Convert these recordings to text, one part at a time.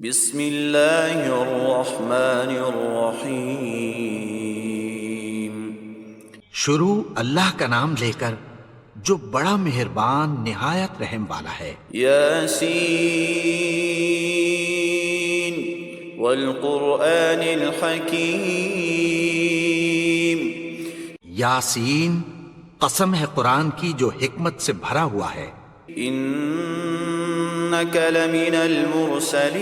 بسم اللہ الرحمن الرحیم۔ شروع اللہ کا نام لے کر جو بڑا مہربان نہایت رحم والا ہے۔ یاسین والقرآن الحکیم۔ یاسین، قسم ہے قرآن کی جو حکمت سے بھرا ہوا ہے۔ انک لمن المرسلین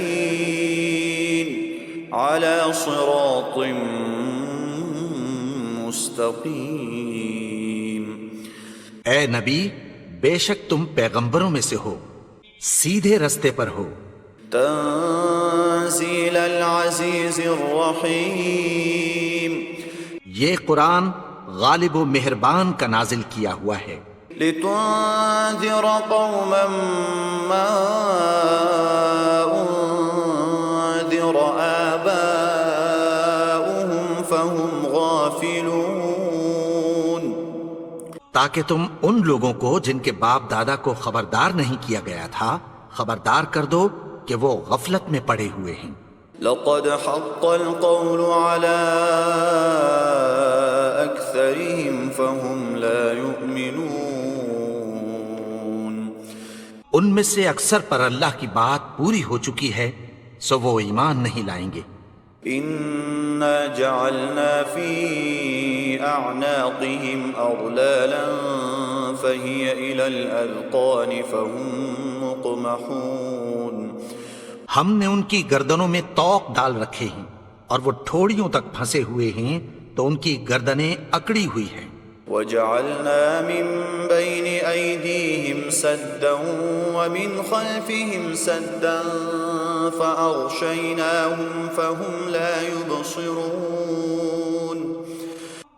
علی صراط مستقیم۔ اے نبی، بے شک تم پیغمبروں میں سے ہو، سیدھے رستے پر ہو۔ تنزیل العزیز الرحیم۔ یہ قرآن غالب و مہربان کا نازل کیا ہوا ہے۔ لتنذر قوما ما انذر آباؤهم فهم غافلون۔ تاکہ تم ان لوگوں کو جن کے باپ دادا کو خبردار نہیں کیا گیا تھا خبردار کر دو کہ وہ غفلت میں پڑے ہوئے ہیں۔ لقد حق القول على أكثرهم فهم لا يؤمنون۔ ان میں سے اکثر پر اللہ کی بات پوری ہو چکی ہے سو وہ ایمان نہیں لائیں گے۔ إنا جعلنا في أعناقهم أغلالا فهي إلى الأذقان فهم مقمحون۔ ہم نے ان کی گردنوں میں طوق ڈال رکھے ہیں اور وہ ٹھوڑیوں تک پھنسے ہوئے ہیں تو ان کی گردنیں اکڑی ہوئی ہیں۔ وَجَعَلْنَا مِن بَيْنِ أَيْدِيهِمْ سَدًّا وَمِنْ خَلْفِهِمْ سَدًّا فَأَغْشَيْنَاهُمْ فَهُمْ لَا يُبْصِرُونَ۔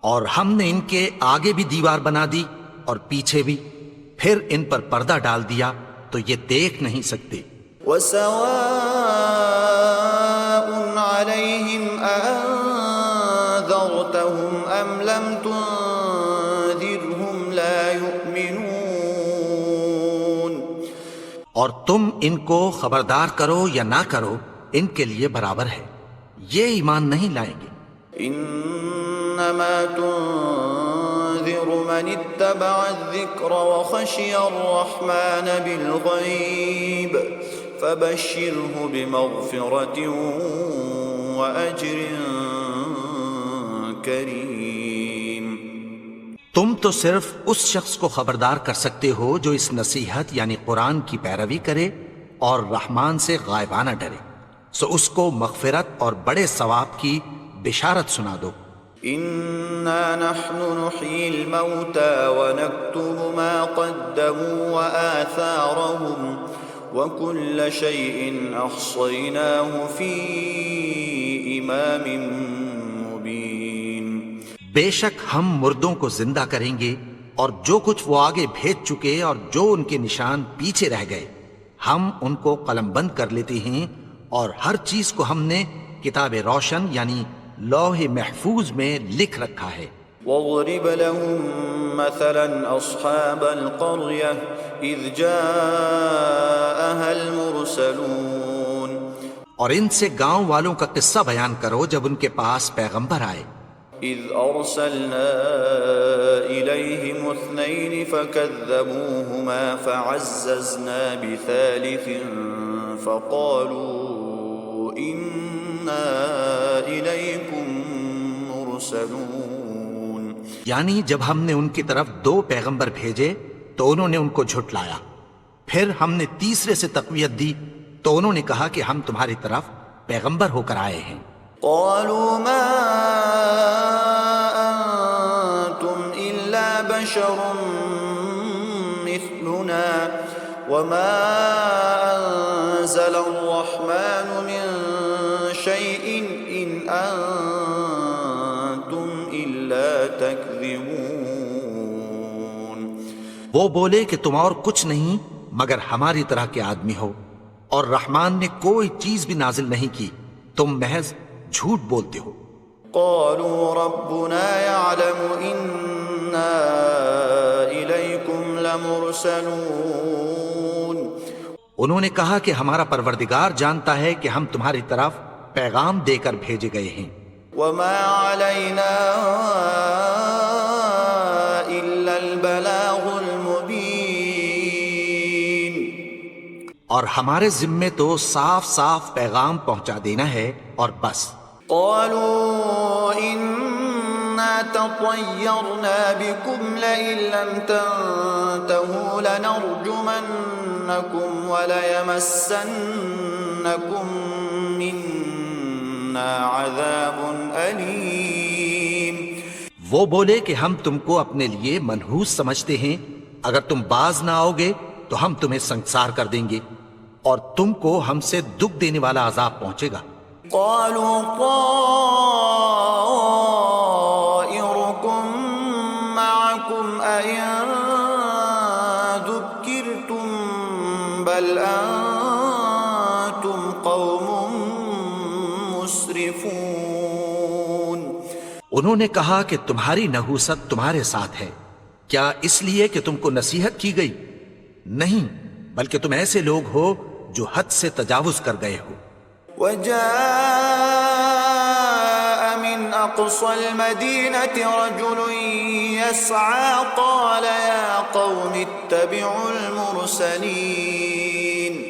اور ہم نے ان کے آگے بھی دیوار بنا دی اور پیچھے بھی، پھر ان پر پردہ ڈال دیا تو یہ دیکھ نہیں سکتے۔ وَسَوَاءٌ عَلَيْهِمْ أَأَنذَرْتَهُمْ أَمْ لَمْ تُنذِرْهُمْ لَا يُؤْمِنُونَ۔ اور تم ان کو خبردار کرو یا نہ کرو ان کے لیے برابر ہے، یہ ایمان نہیں لائیں گے۔ انما تنذر من اتبع الذکر وخشی الرحمن بالغیب فبشرہ بمغفرۃ واجر کریم۔ تم تو صرف اس شخص کو خبردار کر سکتے ہو جو اس نصیحت یعنی قرآن کی پیروی کرے اور رحمان سے غائبانہ ڈرے، سو اس کو مغفرت اور بڑے ثواب کی بشارت سنا دو۔ انا نحن نحيي الموتى ونكتب ما قدموا وآثارهم وكل شيء احصيناه في امام مبين۔ بے شک ہم مردوں کو زندہ کریں گے اور جو کچھ وہ آگے بھیج چکے اور جو ان کے نشان پیچھے رہ گئے ہم ان کو قلم بند کر لیتے ہیں، اور ہر چیز کو ہم نے کتاب روشن یعنی لوح محفوظ میں لکھ رکھا ہے۔ وَاضْرِبْ لَهُمْ مَثَلًا أَصْحَابَ الْقَرْيَةِ إِذْ جَاءَهَا الْمُرْسَلُونَ۔ اور ان سے گاؤں والوں کا قصہ بیان کرو جب ان کے پاس پیغمبر آئے۔ إِذْ أَرْسَلْنَا إِلَيْهِمُ اثْنَيْنِ فَكَذَّبُوهُمَا فَعَزَّزْنَا بِثَالِثٍ فَقَالُوا إِنَّا إِلَيْكُمْ مُرْسَلُونَ۔ یعنی جب ہم نے ان کی طرف 2 پیغمبر بھیجے تو انہوں نے ان کو جھٹلایا، پھر ہم نے تیسرے سے تقویت دی تو انہوں نے کہا کہ ہم تمہاری طرف پیغمبر ہو کر آئے ہیں۔ قالوا ما أنتم إلا بشر مثلنا وما أنزل الرحمن من شيء إن أنتم إلا تكذبون۔ وہ بولے کہ تم اور کچھ نہیں مگر ہماری طرح کے آدمی ہو، اور رحمان نے کوئی چیز بھی نازل نہیں کی، تم محض جھوٹ بولتے ہو۔ قالوا ربنا يعلم إنا إليكم لمرسلون۔ انہوں نے کہا کہ ہمارا پروردگار جانتا ہے کہ ہم تمہاری طرف پیغام دے کر بھیجے گئے ہیں، وما علينا إلا البلاغ المبين اور ہمارے ذمے تو صاف صاف پیغام پہنچا دینا ہے اور بس۔ قالوا إنا تطيرنا بكم لئن لم تنتهوا لنرجمنكم وليمسنكم منا عذاب أليم۔ وہ بولے کہ ہم تم کو اپنے لیے منحوس سمجھتے ہیں، اگر تم باز نہ آؤ گے تو ہم تمہیں سنسار کر دیں گے اور تم کو ہم سے دکھ دینے والا عذاب پہنچے گا۔ قالوا طائركم معكم أئن ذكرتم بل أنتم قوم مسرفون۔ انہوں نے کہا کہ تمہاری نحوست تمہارے ساتھ ہے، کیا اس لیے کہ تم کو نصیحت کی گئی؟ نہیں، بلکہ تم ایسے لوگ ہو جو حد سے تجاوز کر گئے ہو۔ وجاء من أقصى المدينة رجل يسعى قال يا قوم اتبعوا المرسلين۔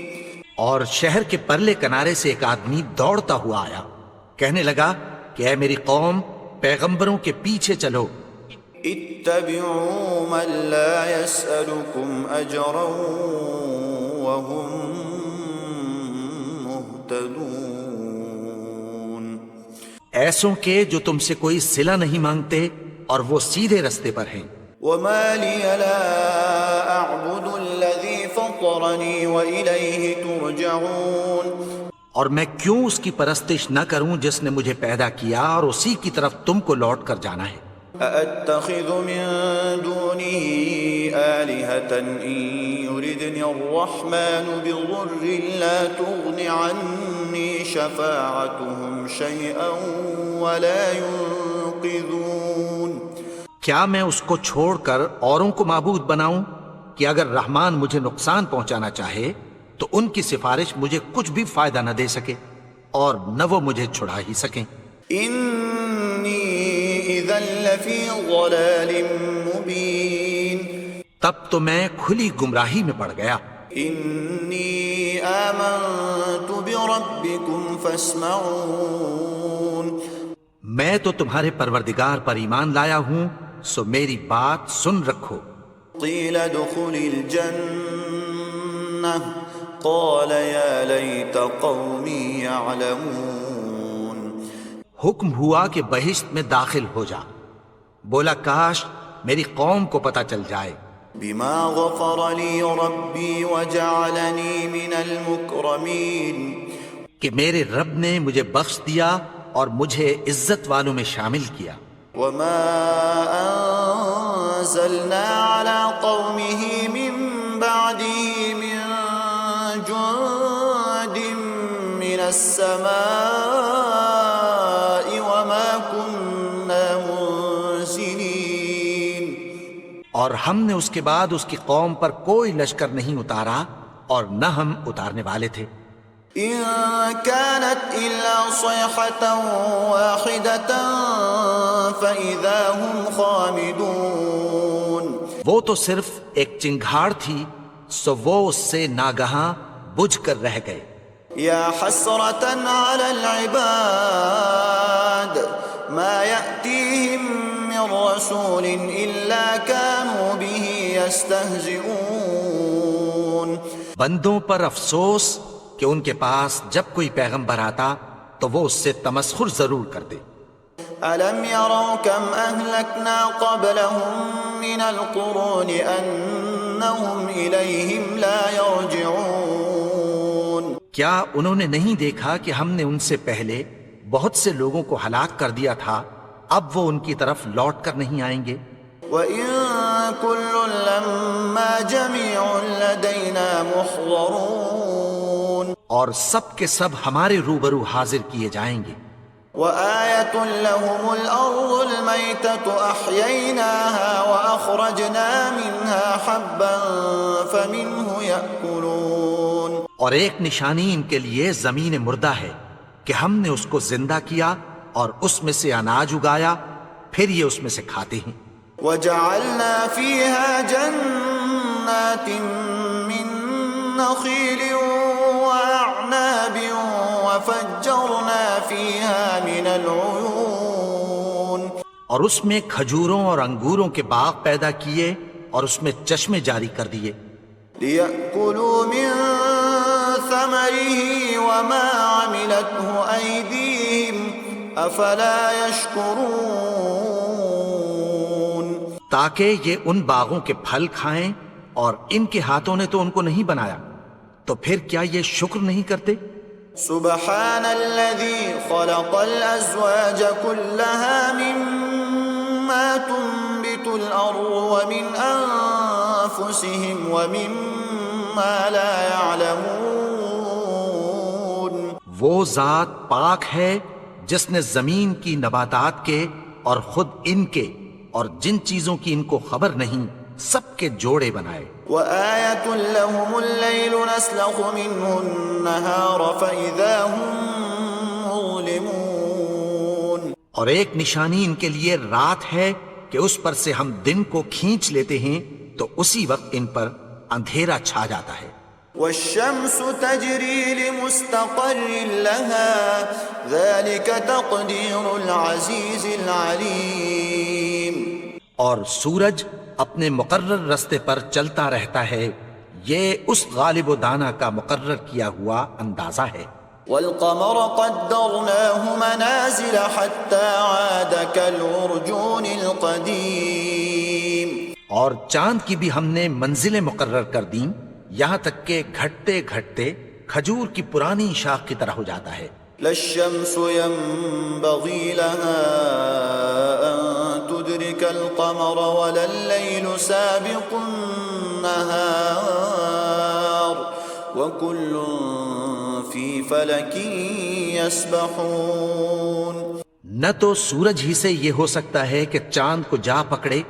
اور شہر کے پرلے کنارے سے ایک آدمی دوڑتا ہوا آیا، کہنے لگا کہ اے میری قوم، پیغمبروں کے پیچھے چلو۔ اتبعوا من لا يسألكم أجرا وهم مهتدون۔ ایسوں کے جو تم سے کوئی صلہ نہیں مانگتے اور وہ سیدھے رستے پر ہیں۔ وما لي لا أعبد الذي فطرني وإليه ترجعون۔ اور میں کیوں اس کی پرستش نہ کروں جس نے مجھے پیدا کیا اور اسی کی طرف تم کو لوٹ کر جانا ہے۔ أأتخذ من دونه آلهة إن يردني الرحمن بضر لا تغن عني شفاعتهم شيئا ولا ينقذون۔ کیا میں اس کو چھوڑ کر اوروں کو معبود بناؤں کہ اگر رحمان مجھے نقصان پہنچانا چاہے تو ان کی سفارش مجھے کچھ بھی فائدہ نہ دے سکے اور نہ وہ مجھے چھڑا ہی سکیں۔ إني إذا لفي ضلال مبين۔ تب تو میں کھلی گمراہی میں پڑ گیا۔ إني آمنت بربكم فاسمعون۔ میں تو تمہارے پروردگار پر ایمان لایا ہوں، سو میری بات سن رکھو۔ قيل ادخل الجنة قال يا ليت قومي يعلمون۔ حکم ہوا کہ بہشت میں داخل ہو جا، بولا کاش میری قوم کو پتہ چل جائے۔ بما غفر لي ربي وجعلني من المكرمين۔ کہ میرے رب نے مجھے بخش دیا اور مجھے عزت والوں میں شامل کیا۔ وما أنزلنا على قومه من بعده من جند من السماء وما كنا منزلين۔ اور ہم نے اس کے بعد اس کی قوم پر کوئی لشکر نہیں اتارا اور نہ ہم اتارنے والے تھے۔ إن كانت إلا صيحة واحدة فإذا هم خامدون۔ وہ تو صرف ایک چنگھاڑ تھی، سو وہ اس سے ناگہاں بجھ کر رہ گئے۔ يا حسرة على العباد ما يأتيهم من رسول إلا كانوا به يستهزئون۔ بندوں پر افسوس کہ ان کے پاس جب کوئی پیغمبر آتا تو وہ اس سے تمسخر ضرور کرتے۔ ألم يروا كم أهلكنا قبلهم من القرون أنهم إليهم لا يرجعون۔ کیا انہوں نے نہیں دیکھا کہ ہم نے ان سے پہلے بہت سے لوگوں کو ہلاک کر دیا تھا، اب وہ ان کی طرف لوٹ کر نہیں آئیں گے؟ وَإِن كُلٌّ لَمَّا جَمِيعٌ لَدَيْنَا مُحْضَرُونَ۔ اور سب کے سب ہمارے روبرو حاضر کیے جائیں گے۔ وَآيَةٌ لَهُمُ الْأَرْضُ الْمَيْتَةُ أَحْيَيْنَاهَا وَأَخْرَجْنَا مِنْهَا حَبًّا فَمِنْهُ يَأْكُلُونَ۔ اور ایک نشانی ان کے لیے زمین مردہ ہے کہ ہم نے اس کو زندہ کیا اور اس میں سے اناج اگایا، پھر یہ اس میں سے کھاتے ہیں۔ وجعلنا فيها جنات من نخيل وأعناب وفجرنا فيها من العيون، اور اس میں کھجوروں اور انگوروں کے باغ پیدا کیے اور اس میں چشمے جاری کر دیے، ليأكلوا من ثمره وما عملته أيديهم أفلا يشكرون، تاکہ یہ ان باغوں کے پھل کھائیں، اور ان کے ہاتھوں نے تو ان کو نہیں بنایا، تو پھر کیا یہ شکر نہیں کرتے؟ سبحان الذي خلق الأزواج كلها مما تنبت الأرض ومن أنفسهم ومما لا يعلمون، وہ ذات پاک ہے جس نے زمین کی نباتات کے اور خود ان کے اور جن چیزوں کی ان کو خبر نہیں سب کے جوڑے بنائے۔ وآية لهم الليل نسلخ منه النهار فإذا هم مظلمون، اور ایک نشانی ان کے لیے رات ہے کہ اس پر سے ہم دن کو کھینچ لیتے ہیں تو اسی وقت ان پر اندھیرا چھا جاتا ہے۔ والشمس تجري لمستقر لها ذلك تقدير العزيز العليم، اور سورج اپنے مقرر رستے پر چلتا رہتا ہے، یہ اس غالب و دانا کا مقرر کیا ہوا اندازہ ہے۔ والقمر قدرناه منازل حتى عاد كالعرجون القديم، اور چاند کی بھی ہم نے منزلیں مقرر کر دیں یہاں تک کہ گھٹتے گھٹتے کھجور کی پرانی شاخ کی طرح ہو جاتا ہے۔ لا الشمس ينبغي لها أن تدرك القمر ولا الليل سابق النهار وكل في فلك يسبحون، نہ تو سورج ہی سے یہ ہو سکتا ہے کہ چاند کو جا پکڑے،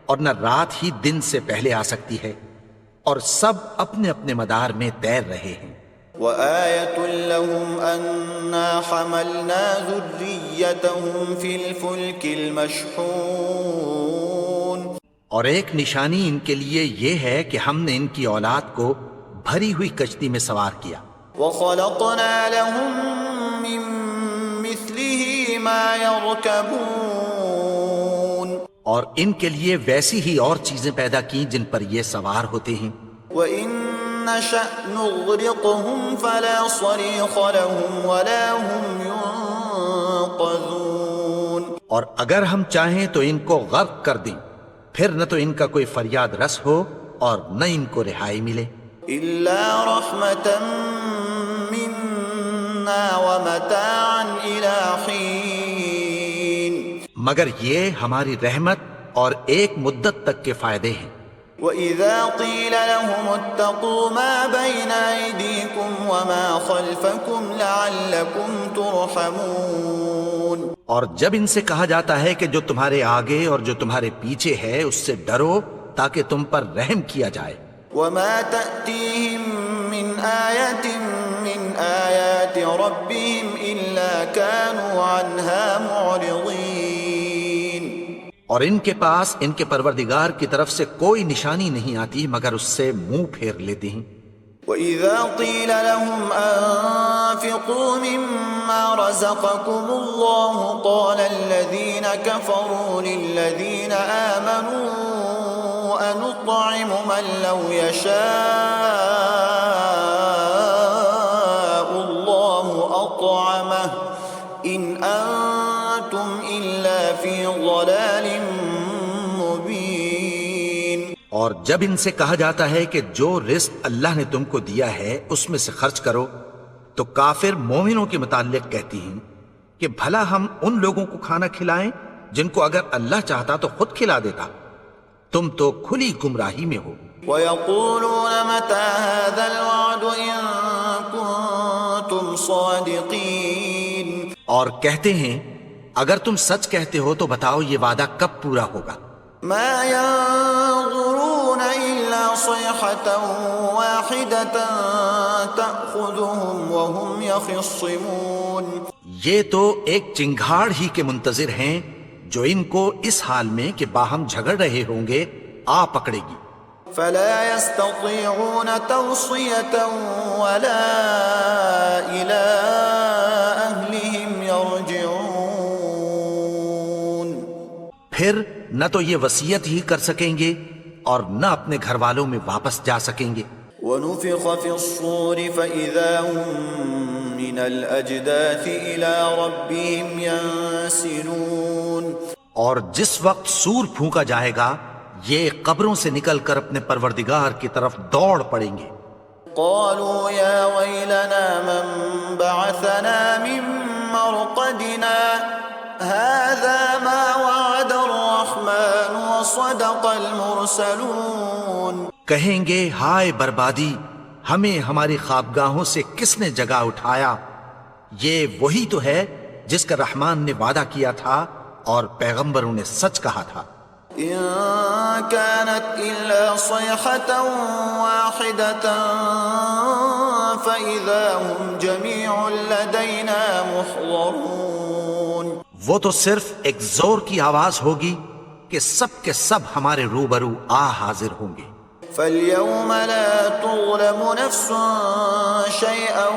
اور نہ رات ہی دن سے پہلے آ سکتی ہے، اور سب اپنے اپنے مدار میں تیر رہے ہیں۔ وآية لهم أنا حملنا ذريتهم في الفلك المشحون، اور ایک نشانی ان کے لیے یہ ہے کہ ہم نے ان کی اولاد کو بھری ہوئی کشتی میں سوار کیا، وخلقنا لهم من مثله ما يركبون، اور ان کے لیے ویسی ہی اور چیزیں پیدا کی جن پر یہ سوار ہوتے ہیں۔ وَإِن نَّشَأْ نُغْرِقْهُمْ فَلَا صَرِيخَ لَهُمْ وَلَا هُمْ يُنقَذُونَ، اور اگر ہم چاہیں تو ان کو غرق کر دیں، پھر نہ تو ان کا کوئی فریاد رس ہو اور نہ ان کو رہائی ملے۔ إِلَّا رَحْمَةً مِّنَّا وَمَتَاعًا إِلَىٰ حِينٍ، مگر یہ ہماری رحمت اور ایک مدت تک کے فائدے ہیں۔ وَإِذَا قِيلَ لَهُمُ اتَّقُوا مَا بَيْنَ أَيْدِيكُمْ وَمَا خَلْفَكُمْ لَعَلَّكُمْ تُرْحَمُونَ، اور جب ان سے کہا جاتا ہے کہ جو تمہارے آگے اور جو تمہارے پیچھے ہے اس سے ڈرو تاکہ تم پر رحم کیا جائے۔ وَمَا تَأْتِيهِم مِّنْ آيَةٍ مِّنْ آيَاتِ رَبِّهِمْ إِلَّا كَانُوا عَنْهَا مُعْرِضِينَ، اور ان کے پاس ان کے پروردگار کی طرف سے کوئی نشانی نہیں آتی مگر اس سے منہ پھیر لیتے ہیں۔ وَإِذَا قِيلَ لَهُمْ أَنفِقُوا مِمَّا رَزَقَكُمُ اللَّهُ قَالَ الَّذِينَ كَفَرُوا لِلَّذِينَ آمَنُوا أَنُطْعِمُ مَن لَّوْ يَشَاءُ اللَّهُ أَطْعَمَهُ إِنْ أَنتُمْ إِلَّا فِي ضَلَالٍ مُّبِينٍ، اور جب ان سے کہا جاتا ہے کہ جو رزق اللہ نے تم کو دیا ہے اس میں سے خرچ کرو، تو کافر مومنوں کے متعلق کہتی ہیں کہ بھلا ہم ان لوگوں کو کھانا کھلائیں جن کو اگر اللہ چاہتا تو خود کھلا دیتا، تم تو کھلی گمراہی میں ہو۔ وَيَقُولُونَ مَتَىٰ هَٰذَا الْوَعْدُ إِن كُنتُمْ صَادِقِينَ، اور کہتے ہیں اگر تم سچ کہتے ہو تو بتاؤ یہ وعدہ کب پورا ہوگا۔ مَا يَنظُرُونَ إِلَّا صيحة واحدة تأخذهم وهم يخصمون. یہ تو ایک چنگھاڑ ہی کے منتظر ہیں جو ان کو اس حال میں کہ باہم جھگڑ رہے ہوں گے آ پکڑے گی. فلا يستطيعون توصية ولا إلى أهلهم يرجعون. پھر نہ تو یہ وصیت ہی کر سکیں گے اور نہ اپنے گھر والوں میں واپس جا سکیں گے. ونفخ في الصور فإذا هم من الأجداث إلى ربهم ينسلون. اور جس وقت سور پھونکا جائے گا یہ قبروں سے نکل کر اپنے پروردگار کی طرف دوڑ پڑیں گے. قالوا يا ويلنا من بعثنا من مرقدنا هذا ما وعد الرحمن وصدق المرسلون. کہیں گے ہائے بربادی، ہمیں ہماری خوابگاہوں سے کس نے جگا اٹھایا؟ یہ وہی تو ہے جس کا رحمان نے وعدہ کیا تھا اور پیغمبروں نے سچ کہا تھا. إن كانت إلا صيحة واحدة فإذا هم جميع لدينا محضرون. وہ تو صرف ایک زور کی آواز ہوگی کہ سب کے سب ہمارے روبرو آ حاضر ہوں گے. فاليوم لا تظلم نفس شيئا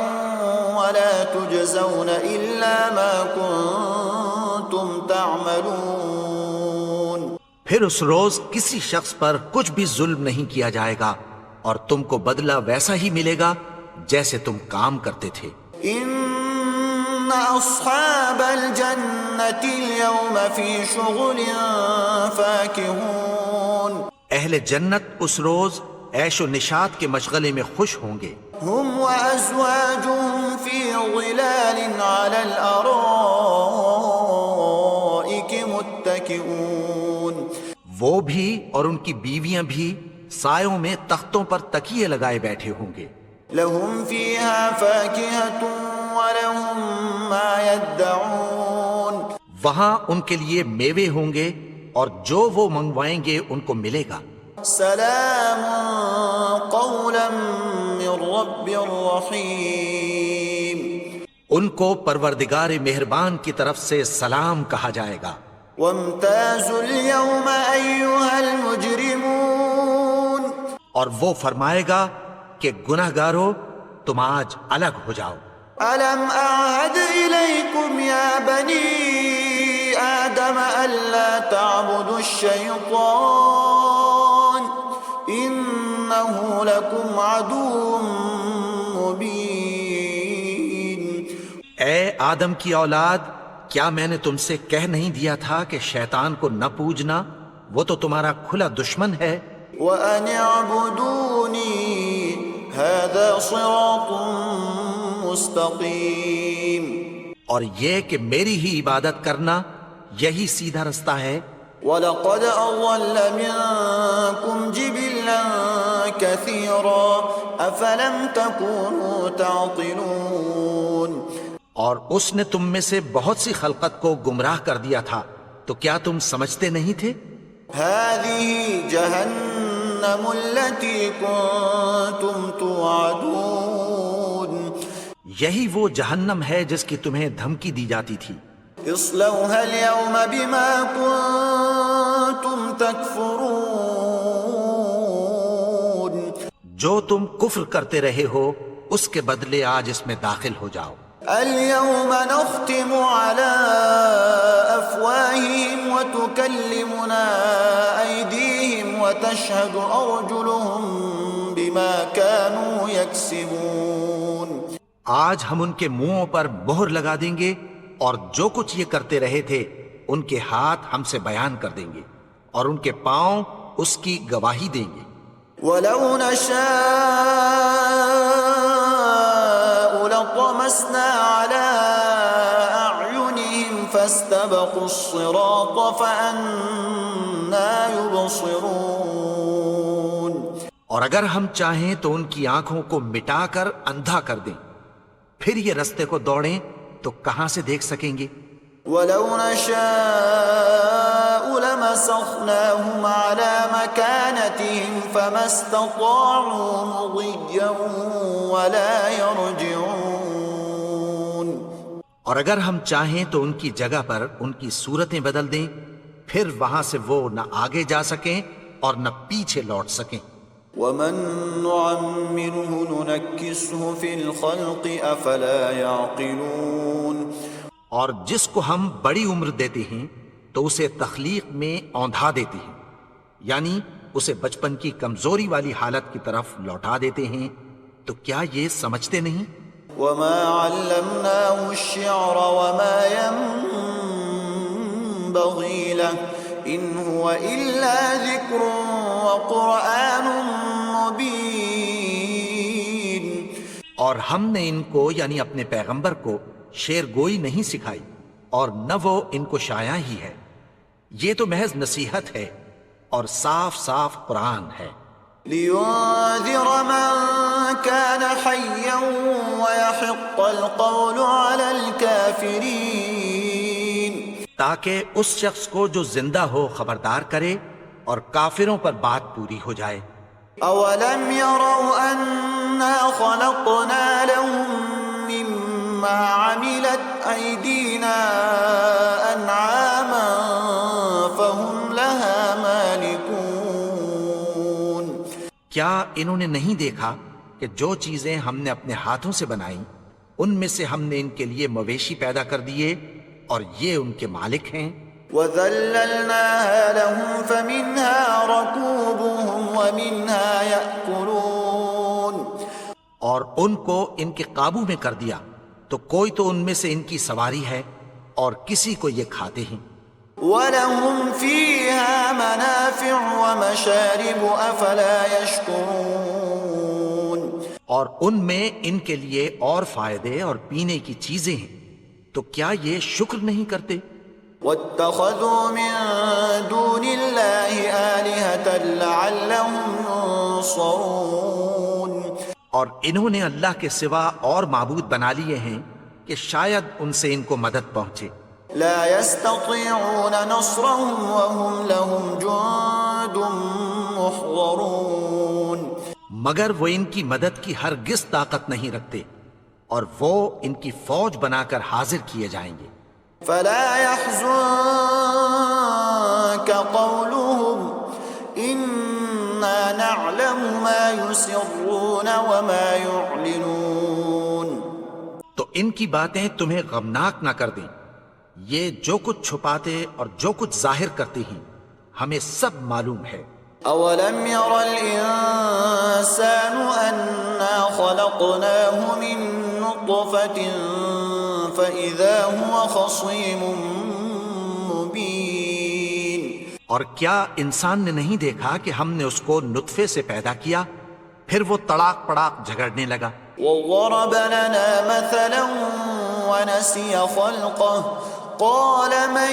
ولا تجزون إلا ما كنتم تعملون. پھر اس روز کسی شخص پر کچھ بھی ظلم نہیں کیا جائے گا اور تم کو بدلہ ویسا ہی ملے گا جیسے تم کام کرتے تھے. إن أصحاب الجنة اليوم في شغل فاكهون. اہل جنت اس روز عیش و نشاط کے مشغلے میں خوش ہوں گے. هم وأزواجهم في ظلال على الأرائك متكئون. وہ بھی اور ان کی بیویاں بھی سایوں میں تختوں پر تکیے لگائے بیٹھے ہوں گے. لهم فيها فاكهة ولهم ما يدعون. وہاں ان کے لیے میوے ہوں گے اور جو وہ منگوائیں گے ان کو ملے گا. سلام قولا من رب رحیم. ان کو پروردگار مہربان کی طرف سے سلام کہا جائے گا. وامتازوا اليوم أيها المجرمون. اور وہ فرمائے گا کہ گناہگارو تم آج الگ ہو جاؤ. ألم أعهد إليكم يا بني آدم ألا تعبدوا الشيطان إنه لكم عدو مبين. اے آدم کی اولاد، کیا میں نے تم سے کہہ نہیں دیا تھا کہ شیطان کو نہ پوجنا، وہ تو تمہارا کھلا دشمن ہے. وأن اعبدوني هذا صراط مستقیم. اور یہ کہ میری ہی عبادت کرنا یہی سیدھا رستہ ہے. وَلَقَدْ أَضَلَّ مِنكُمْ جِبِلًّا كَثِيرًا أَفَلَمْ تَكُونُوا تَعْقِلُونَ. اور اس نے تم میں سے بہت سی خلقت کو گمراہ کر دیا تھا، تو کیا تم سمجھتے نہیں تھے؟ هَذِهِ جَهَنَّمُ الَّتِي كُنتُمْ تُوعَدُونَ. یہی وہ جہنم ہے جس کی تمہیں دھمکی دی جاتی تھی. اصلوها اليوم بما كنتم تكفرون. جو تم کفر کرتے رہے ہو اس کے بدلے آج اس میں داخل ہو جاؤ. اليوم نختم على أفواههم وتكلمنا أيديهم وتشهد أرجلهم بما كانوا يكسبون. آج ہم ان کے منہوں پر مہر لگا دیں گے اور جو کچھ یہ کرتے رہے تھے ان کے ہاتھ ہم سے بیان کر دیں گے اور ان کے پاؤں اس کی گواہی دیں گے. وَلَوْ نَشَاءُ لَطَمَسْنَا عَلَىٰ أَعْيُنِهِمْ فَاسْتَبَقُوا الصِّرَاطَ فَأَنَّىٰ يُبْصِرُونَ. اور اگر ہم چاہیں تو ان کی آنکھوں کو مٹا کر اندھا کر دیں، پھر یہ رستے کو دوڑیں تو کہاں سے دیکھ سکیں گے؟ وَلَوْ نَشَاءُ لَمَسَخْنَاهُمْ عَلَى مَكَانَتِهِمْ فَمَا اسْتَطَاعُوا مُضِيًّا وَلَا يَرْجِعُونَ۔ اور اگر ہم چاہیں تو ان کی جگہ پر ان کی صورتیں بدل دیں، پھر وہاں سے وہ نہ آگے جا سکیں اور نہ پیچھے لوٹ سکیں۔ وَمَن نُّعَمِّرْهُ نُنَكِّسْهُ فِي الْخَلْقِ أَفَلَا يَعْقِلُونَ۔ اور جس کو ہم بڑی عمر دیتے ہیں تو اسے تخلیق میں اوندھا دیتے ہیں، یعنی اسے بچپن کی کمزوری والی حالت کی طرف لوٹا دیتے ہیں، تو کیا یہ سمجھتے نہیں؟ وَمَا عَلَّمْنَاهُ الشِّعْرَ وَمَا يَنبَغِي لَهُ إِنْ هُوَ إِلَّا ذِكْرٌ وَقُرْآنٌ مُبِينٌ۔ اور ہم نے ان کو یعنی اپنے پیغمبر کو شعر گوئی نہیں سکھائی، اور نہ وہ ان کو شایا ہی ہے، یہ تو محض نصیحت ہے اور صاف صاف قرآن ہے۔ لِيُنذِرَ مَن كَانَ حَيًّا وَيَحِقَّ الْقَوْلُ عَلَى الْكَافِرِينَ، تاکہ اس شخص کو جو زندہ ہو خبردار کرے اور کافروں پر بات پوری ہو جائے۔ أَوَلَمْ يَرَوْا أَنَّا خَلَقْنَا لَهُم مِّمَّا عَمِلَتْ أَيْدِينَا أَنْعَامًا فَهُمْ لَهَا مَالِكُونَ۔ کیا انہوں نے نہیں دیکھا کہ جو چیزیں ہم نے اپنے ہاتھوں سے بنائیں ان میں سے ہم نے ان کے لیے مویشی پیدا کر دیے اور یہ ان کے مالک ہیں۔ وَذَلَّلْنَاهَا لَهُمْ فَمِنْهَا رَكُوبُهُمْ وَمِنْهَا يَأْكُلُونَ۔ اور ان کو ان کے قابو میں کر دیا تو کوئی تو ان میں سے ان کی سواری ہے اور کسی کو یہ کھاتے ہیں۔ وَلَهُمْ فِيهَا مَنَافِعُ وَمَشَارِبُ أَفَلَا يَشْكُرُونَ۔ اور ان میں ان کے لیے اور فائدے اور پینے کی چیزیں ہیں، تو کیا یہ شکر نہیں کرتے؟ وَاتَّخَذُوا مِن دُونِ اللَّهِ آلِهَةً لَعَلَّهُمْ يُنصَرُونَ۔ اور انہوں نے اللہ کے سوا اور معبود بنا لیے ہیں کہ شاید ان سے ان کو مدد پہنچے۔ لا يستطيعون نصرهم وهم لهم جند محضرون۔ مگر وہ ان کی مدد کی ہرگز طاقت نہیں رکھتے اور وہ ان کی فوج بنا کر حاضر کیے جائیں گے۔ فلا يحزنك قولهم إنا نعلم ما يسرون وما يعلنون۔ تو ان کی باتیں تمہیں غمناک نہ کر دیں، یہ جو کچھ چھپاتے اور جو کچھ ظاہر کرتے ہیں ہمیں سب معلوم ہے۔ أولم ير الإنسان أنا خلقناه من نطفة فإذا هو خصيم مبين۔ اور کیا انسان نے نہیں دیکھا کہ ہم نے اس کو نطفے سے پیدا کیا، پھر وہ تڑاک پڑاک جھگڑنے لگا۔ وضرب لنا مثلا ونسي خلقه قال من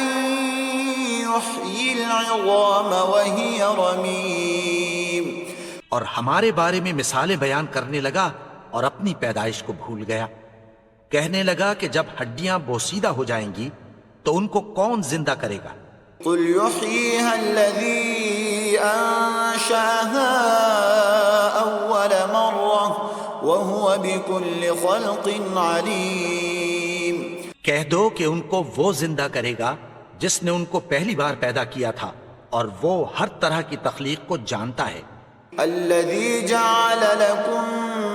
يحيي العظام وهي رميم۔ اور ہمارے بارے میں مثالیں بیان کرنے لگا اور اپنی پیدائش کو بھول گیا، کہنے لگا کہ جب ہڈیاں بوسیدہ ہو جائیں گی تو ان کو کون زندہ کرے گا؟ قل يحييها الذي أنشأها أول مرة وهو بكل خلق عليم۔ کہہ دو کہ ان کو وہ زندہ کرے گا جس نے ان کو پہلی بار پیدا کیا تھا اور وہ ہر طرح کی تخلیق کو جانتا ہے۔ الذي جعل لكم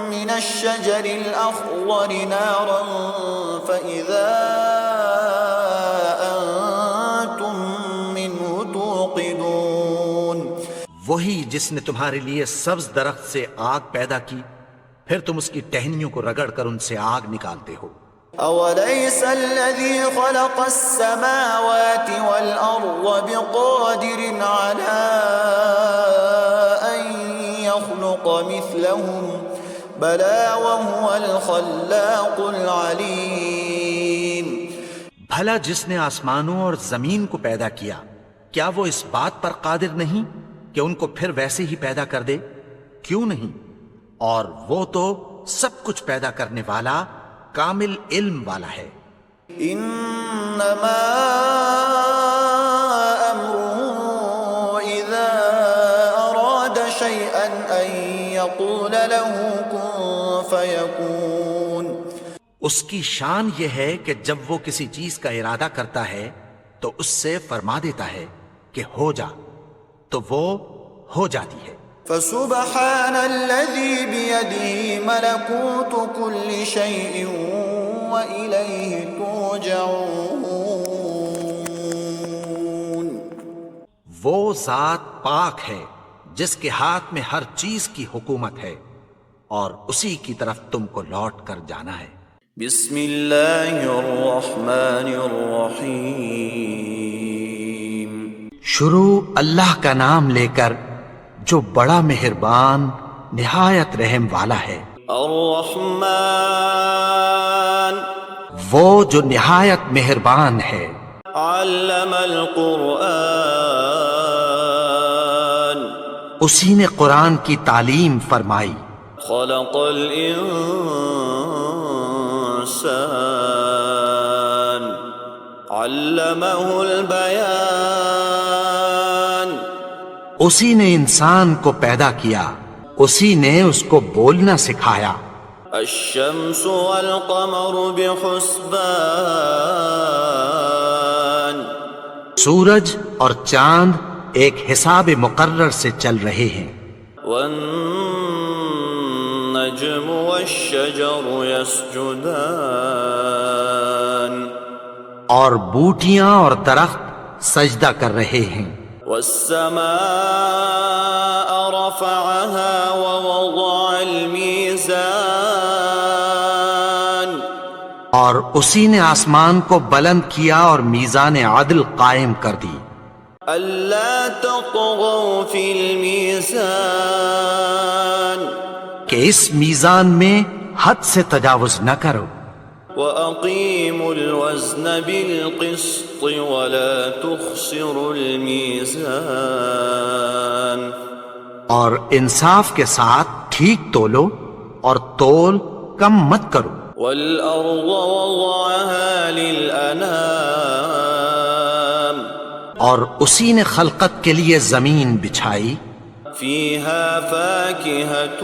من الشجر الأخضر نارا فإذا أنتم منه توقدون۔ وہی جس نے تمہارے لیے سبز درخت سے آگ پیدا کی، پھر تم اس کی ٹہنیوں کو رگڑ کر ان سے آگ نکالتے ہو۔ أوليس الذي خلق السماوات والأرض بقادر على أن يخلق مثلهم بلى وهو الخلاق العليم۔ بھلا جس نے آسمانوں اور زمین کو پیدا کیا، کیا وہ اس بات پر قادر نہیں کہ ان کو پھر ویسے ہی پیدا کر دے؟ کیوں نہیں؟ اور وہ تو سب کچھ پیدا کرنے والا کامل علم والا ہے۔ انما امره اذا اراد شيئا ان يقول له كن فيكون. اس کی شان یہ ہے کہ جب وہ کسی چیز کا ارادہ کرتا ہے تو اس سے فرما دیتا ہے کہ ہو جا، تو وہ ہو جاتی ہے. فسبحان الذي بيده ملكوت كل شيء وإليه ترجعون. وہ ذات پاک ہے جس کے ہاتھ میں ہر چیز کی حکومت ہے اور اسی کی طرف تم کو لوٹ کر جانا ہے. بسم اللہ الرحمن الرحیم. شروع اللہ کا نام لے کر جو بڑا مہربان نہایت رحم والا ہے. الرحمن وہ جو نہایت مہربان ہے. علم القرآن اسی نے قرآن کی تعلیم فرمائی. خلق الانسان علمہ البیان. اسی نے انسان کو پیدا کیا، اسی نے اس کو بولنا سکھایا. الشمس والقمر بحسبان سورج اور چاند ایک حساب مقرر سے چل رہے ہیں. والنجم والشجر يسجدان اور بوٹیاں اور درخت سجدہ کر رہے ہیں. والسماء رفعها ووضع الميزان اور اسی نے آسمان کو بلند کیا اور میزان عدل قائم کر دی. ألا تطغوا في الميزان کہ اس میزان میں حد سے تجاوز نہ کرو. وَأَقِيمُوا الْوَزْنَ بِالْقِسْطِ وَلَا تُخْسِرُوا الْمِيزَانَ اور انصاف کے ساتھ ٹھیک تولو اور تول کم مت کرو. وَالْأَرْضَ وَضَعَهَا لِلْأَنَامِ اور اسی نے خلقت کے لیے زمین بچھائی. فِيهَا فَاكِهَةٌ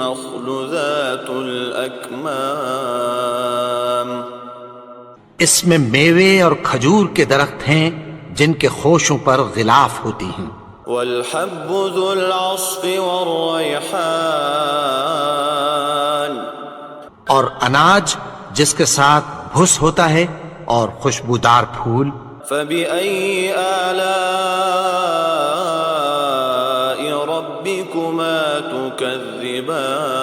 والنخل ذات الأكمام اس میں میوے اور کھجور کے درخت ہیں جن کے خوشوں پر غلاف ہوتی ہیں. والحب ذو العصف والریحان اور اناج جس کے ساتھ بھس ہوتا ہے اور خوشبودار پھول. فبأي آلاء ربكما تكذبان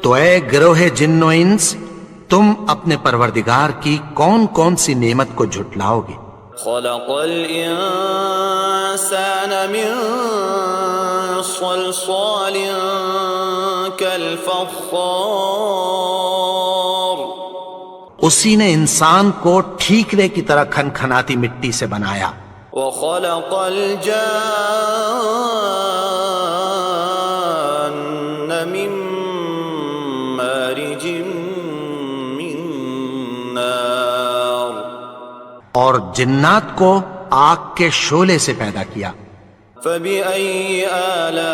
تو اے گروہ جن و انس، تم اپنے پروردگار کی کون کون سی نعمت کو جھٹلاؤ گے؟ خلق الانسان من صلصال كالفخار اسی نے انسان کو ٹھیکرے کی طرح کھنکھناتی مٹی سے بنایا. وخلق الجان من مارج من نار اور جنات کو آگ کے شعلے سے پیدا کیا. فبأي آلاء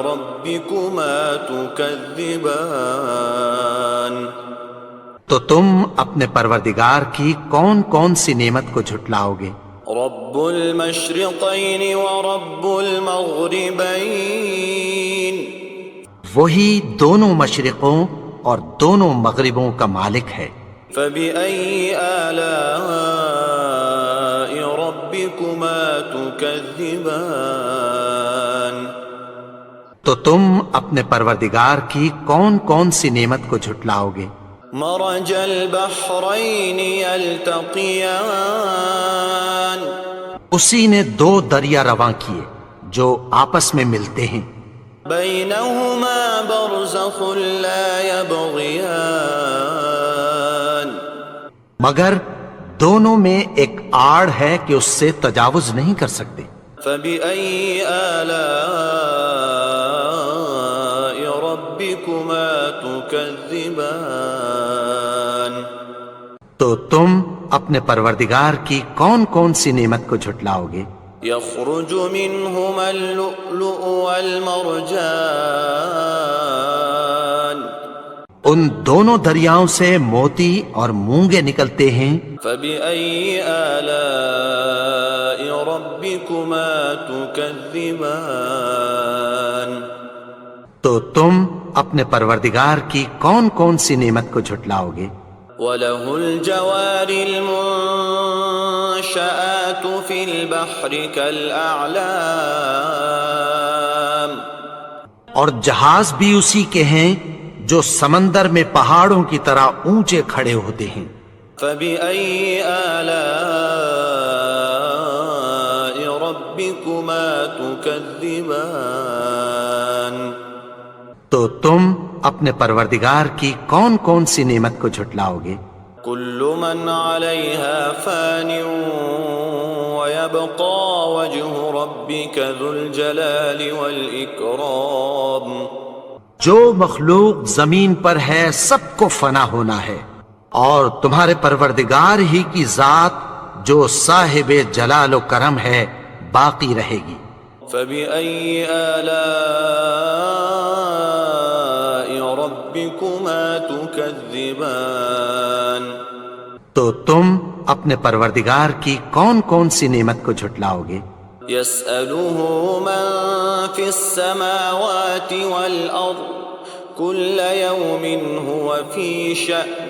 ربكما تكذبان تو تم اپنے پروردگار کی کون کون سی نعمت کو جھٹلاؤ گے؟ رب المشرقین ورب المغربین وہی دونوں مشرقوں اور دونوں مغربوں کا مالک ہے. فبأي آلاء ربكما تكذبان تو تم اپنے پروردگار کی کون کون سی نعمت کو جھٹلاؤ گے؟ مرج البحرین یلتقیان اسی نے دو دریا رواں کیے جو آپس میں ملتے ہیں. بینہما برزخ لا یبغیان مگر دونوں میں ایک آڑ ہے کہ اس سے تجاوز نہیں کر سکتے. فبأي آلاء ربكما تكذبان تو تم اپنے پروردگار کی کون کون سی نعمت کو جھٹلاؤ گے؟ يخرج منهما اللؤلؤ والمرجان ان دونوں دریاؤں سے موتی اور مونگے نکلتے ہیں۔ فبأي آلاء ربكما تكذبان تو تم اپنے پروردگار کی کون کون سی نعمت کو جھٹلاؤ گے؟ وَلَهُ الْجَوَارِ الْمُنشَآتُ فِي الْبَحْرِ كَالْأَعْلَامِ اور جہاز بھی اسی کے ہیں جو سمندر میں پہاڑوں کی طرح اونچے کھڑے ہوتے ہیں۔ فَبِأَيِّ آلَاءِ رَبِّكُمَا تُكَذِّبَانِ تو تم اپنے پروردگار کی کون کون سی نعمت کو جھٹلاؤ گے؟ كل من عليها فان ويبقى وجه ربك ذو الجلال والإكرام جو مخلوق زمین پر ہے سب کو فنا ہونا ہے، اور تمہارے پروردگار ہی کی ذات جو صاحب جلال و کرم ہے باقی رہے گی۔ فبأي آلاء ربكما تكذبان تو تم اپنے پروردگار کی کون کون سی نعمت کو جھٹلاؤ گے؟ يسأله من في السماوات والأرض كل يوم هو في شأن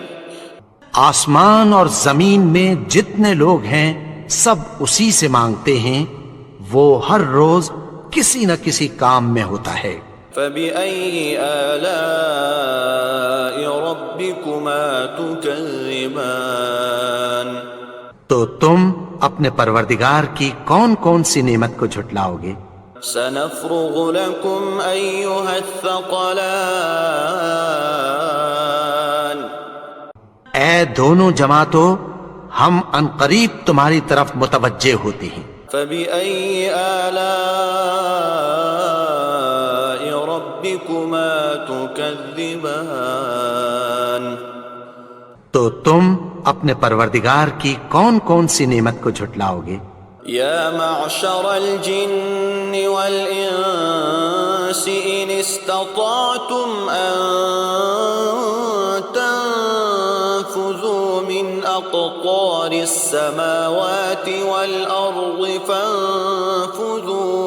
آسمان اور زمین میں جتنے لوگ ہیں سب اسی سے مانگتے ہیں، وہ ہر روز کسی نہ کسی کام میں ہوتا ہے۔ فبأي آلاء ربكما تكذبان تو تم اپنے پروردگار کی کون کون سی نعمت کو جھٹلاؤ گے؟ سنفرغ لكم أيها الثقلان اے دونوں جماعتوں، ہم عنقریب تمہاری طرف متوجہ ہوتے ہیں۔ فبأي آلاء ربكما تكذبان تو تم اپنے پروردگار کی کون کون سی نعمت کو جھٹلاؤ گے؟ يا معشر الجن والإنس إن استطعتم أن تنفذوا من أقطار السماوات والأرض فانفذوا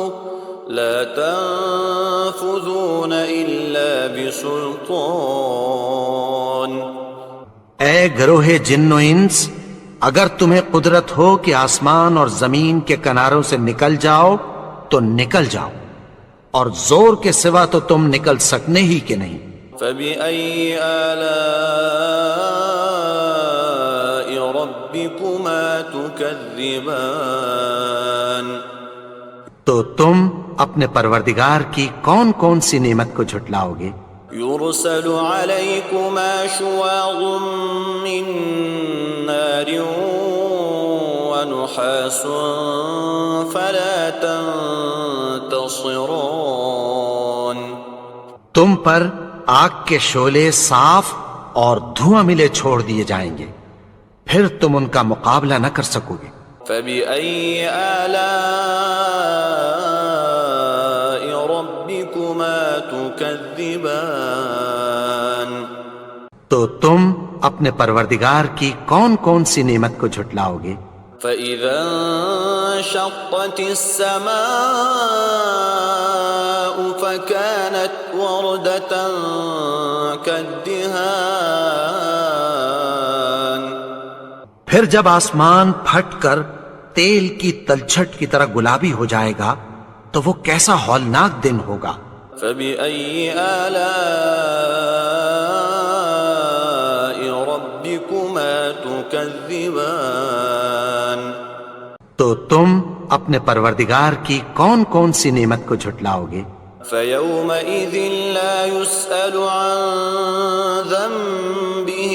لا تنفذون إلا بسلطان اے گروہ جن و انس، اگر تمہیں قدرت ہو کہ آسمان اور زمین کے کناروں سے نکل جاؤ تو نکل جاؤ، اور زور کے سوا تو تم نکل سکنے ہی کہ نہیں۔ فبأي آلاء ربكما تكذبان تو تم اپنے پروردگار کی کون کون سی نعمت کو جھٹلاؤ گے؟ يرسل عليكما شواظ من نار ونحاس فلا تنتصران تم پر آگ کے شعلے صاف اور دھواں ملے چھوڑ دیے جائیں گے، پھر تم ان کا مقابلہ نہ کر سکو گے۔ فبأي آلاء ربكما تكذبان تو تم اپنے پروردگار کی کون کون سی نعمت کو جھٹلاؤ گے؟ فإذا انشقت السماء فكانت وردة كالدهان پھر جب آسمان پھٹ کر تیل کی تلچھٹ کی طرح گلابی ہو جائے گا تو وہ کیسا ہولناک دن ہوگا۔ فبأي آلاء ربكما تكذبان تو تم اپنے پروردگار کی کون کون سی نعمت کو جھٹلاؤ گے؟ فيومئذ لا يسأل عن ذنبه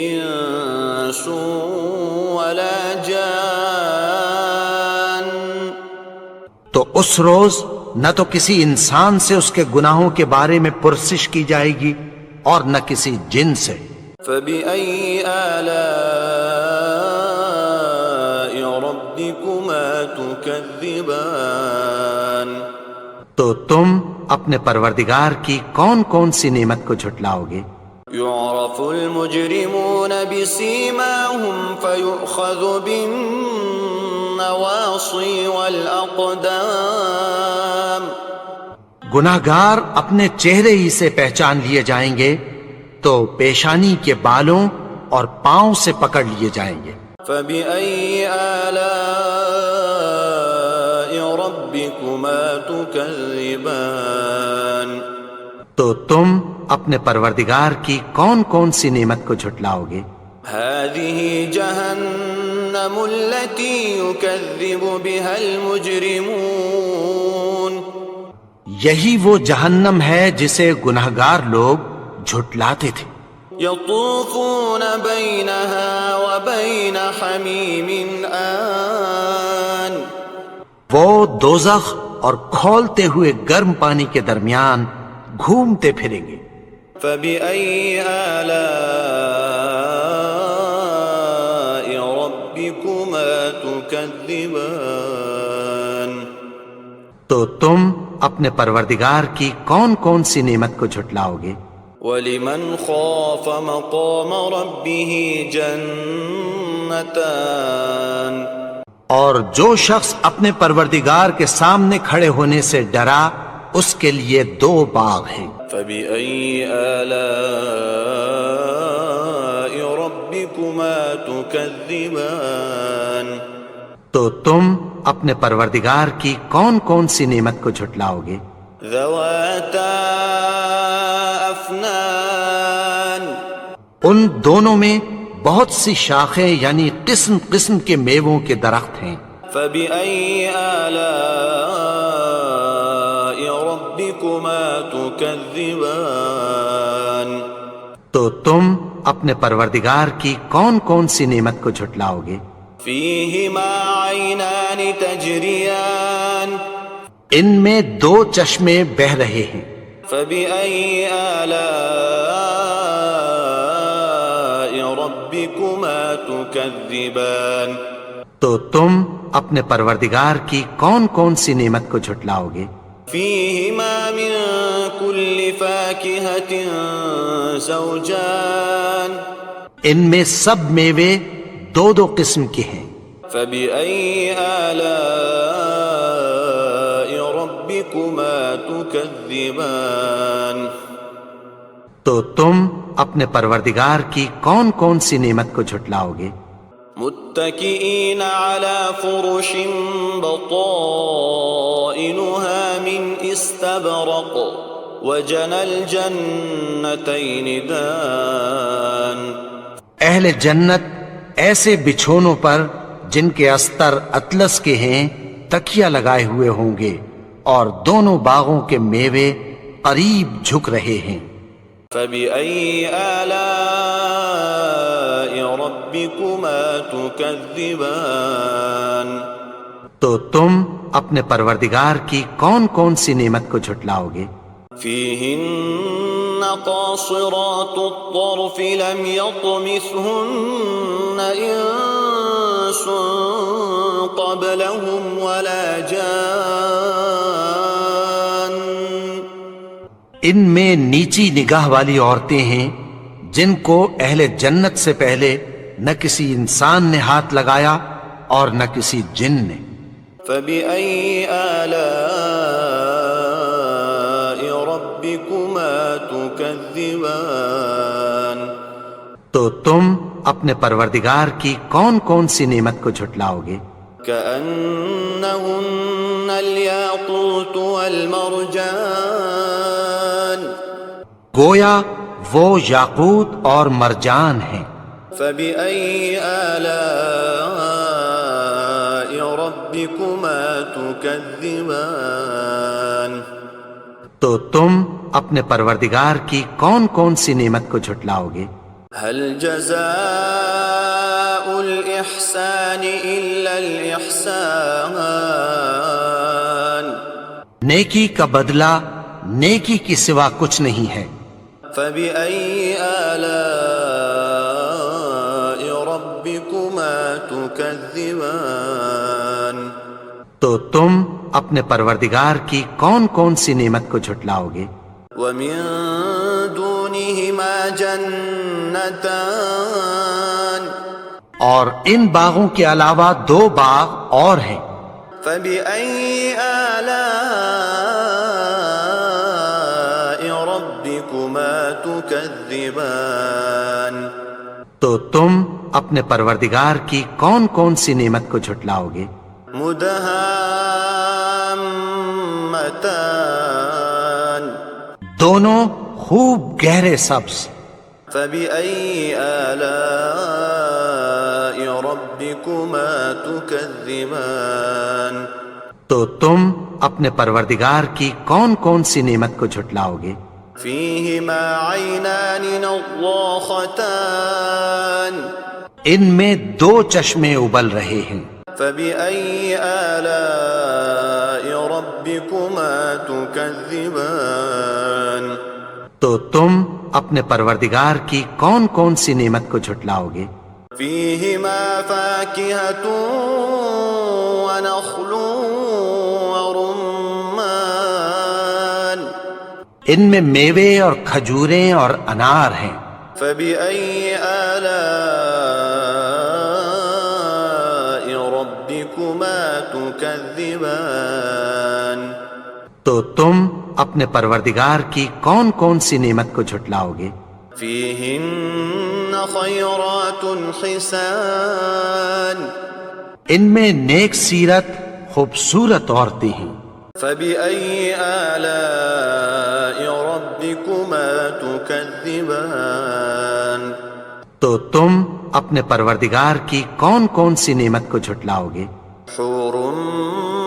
إنس ولا جان تو اس روز نہ تو کسی انسان سے اس کے گناہوں کے بارے میں پرسش کی جائے گی اور نہ کسی جن سے۔ فبأي آلاء ربكما تكذبان تو تم اپنے پروردگار کی کون کون سی نعمت کو جھٹلاؤ گے؟ يعرف المجرمون بسيماهم فيؤخذ بالنواصي والأقدام گناہگار اپنے چہرے ہی سے پہچان لیے جائیں گے تو پیشانی کے بالوں اور پاؤں سے پکڑ لیے جائیں گے۔ فبأي آلاء ربكما تكذبان تو تم اپنے پروردگار کی کون کون سی نعمت کو جھٹلاؤ گے؟ هذه جهنم التي يكذب بها المجرمون یہی وہ جہنم ہے جسے گناہگار لوگ جھٹلاتے تھے۔ يطوفون بينها وبين حميم آن وہ دوزخ اور کھولتے ہوئے گرم پانی کے درمیان گھومتے پھریں گے۔ فبأي آلاء ربكما تكذبان تو تم اپنے پروردگار کی کون کون سی نعمت کو جھٹلاؤ گے؟ ولمن خاف مقام ربه جنتان اور جو شخص اپنے پروردگار کے سامنے کھڑے ہونے سے ڈرا اس کے لیے دو باغ ہیں۔ فبأي آلاء ربكما تكذبان تو تم اپنے پروردگار کی کون کون سی نعمت کو جھٹلاؤ گے؟ ذواتا افنان ان دونوں میں بہت سی شاخیں یعنی قسم قسم کے میووں کے درخت ہیں۔ فبأي آلاء ربكما تكذبان تو تم اپنے پروردگار کی کون کون سی نعمت کو جھٹلاؤ گے؟ فيهما عينان تجريان ان میں دو چشمے بہہ رہے ہیں۔ فبأي آلاء ربكما تكذبان تو تم اپنے پروردگار کی کون کون سی نعمت کو جھٹلاؤ گے؟ فيهما من كل فاكهة زوجان ان میں سب میوے دو دو قسم کے ہیں۔ فبأي آلاء ربكما تكذبان تو تم اپنے پروردگار کی کون کون سی نعمت کو جھٹلاؤ گے؟ متكئين على فرش بطائنها من استبرق وجنى الجنتين دان اہل جنت ایسے بچھونوں پر جن کے استر اطلس کے ہیں تکیہ لگائے ہوئے ہوں گے اور دونوں باغوں کے میوے قریب جھک رہے ہیں۔ فبأي آلاء ربكما تكذبان تو تم اپنے پروردگار کی کون کون سی نعمت کو جھٹلاؤ گے؟ فيهن قاصرات الطرف لم يطمثهن إنس قبلهم ولا جان ان میں نیچی نگاہ والی عورتیں ہیں جن کو اہل جنت سے پہلے نہ کسی انسان نے ہاتھ لگایا اور نہ کسی جن نے۔ فبأي آلاء ربكما تكذبان تو تم اپنے پروردگار کی کون کون سی نعمت کو جھٹلاؤ گے؟ كأنهن الياقوت والمرجان گویا وہ یاقوت اور مرجان ہیں۔ فبأي آلاء ربكما تكذبان تو تم اپنے پروردگار کی کون کون سی نعمت کو جھٹلاؤ گے؟ هل جزاء الإحسان إلا الإحسان نیکی کا بدلہ نیکی کی سوا کچھ نہیں ہے. فبأي آلاء ربكما تكذبان تو تم اپنے پروردگار کی کون کون سی نعمت کو جھٹلاؤ گے؟ ومن دونهما جنتان اور ان باغوں کے علاوہ 2 باغ اور ہیں. فبأي آلاء ربكما تكذبان تو تم اپنے پروردگار کی کون کون سی نعمت کو جھٹلاؤ گے؟ مدهامتان دونوں خوب گہرے سبز. فبأي آلاء ربكما تكذبان تو تم اپنے پروردگار کی کون کون سی نعمت کو جھٹلاؤ گے؟ فيهما عينان نضاختان ان میں 2 چشمے ابل رہے ہیں. فبأي آلاء ربكما تكذبان تو تم اپنے پروردگار کی کون کون سی نعمت کو جھٹلاؤ گے؟ فيهما فاكهة ونخل ورمان ان میں میوے اور کھجوریں اور انار ہیں. فبأي آلاء ربكما تكذبان تو تم اپنے پروردگار کی کون کون سی نعمت کو جھٹلاؤ گے؟ فيهن خيرات حسان ان میں نیک سیرت خوبصورت عورتیں ہیں. فبأي آلاء ربكما تكذبان تو تم اپنے پروردگار کی کون کون سی نعمت کو جھٹلاؤ گے؟ حور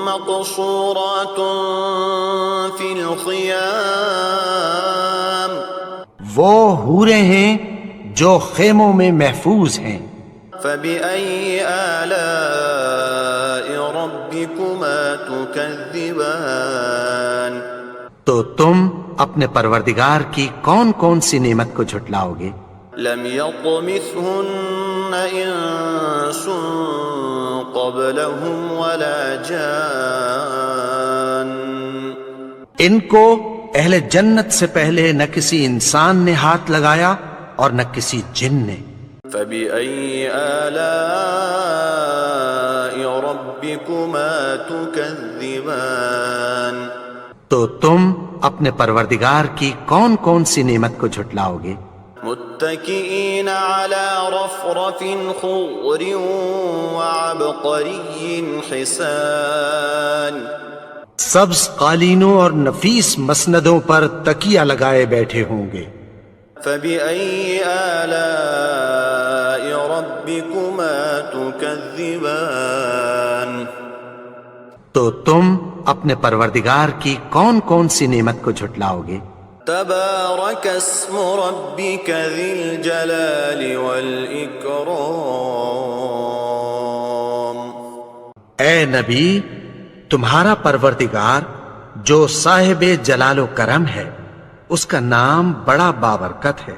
مقصورات في الخيام وہ حوریں ہیں جو خیموں میں محفوظ ہیں. فبأي آلاء ربكما تكذبان تو تم اپنے پروردگار کی کون کون سی نعمت کو جھٹلاؤ گے؟ لم يطمثهن انس قبلهم ولا جان ان کو اہل جنت سے پہلے نہ کسی انسان نے ہاتھ لگایا اور نہ کسی جن نے. فبأي آلاء ربكما تكذبان تو تم اپنے پروردگار کی کون کون سی نعمت کو جھٹلاؤ گے؟ متكئين على رفرف خضر وعبقري حسان سبز قالینوں اور نفیس مسندوں پر تکیہ لگائے بیٹھے ہوں گے. فبأي آلاء ربكما تكذبان تو تم اپنے پروردگار کی کون کون سی نعمت کو جھٹلاؤ گے؟ تبارك اسم ربك ذي الجلال والإكرام اے نبی، تمہارا پروردگار جو صاحب جلال و کرم ہے، اس کا نام بڑا بابرکت ہے.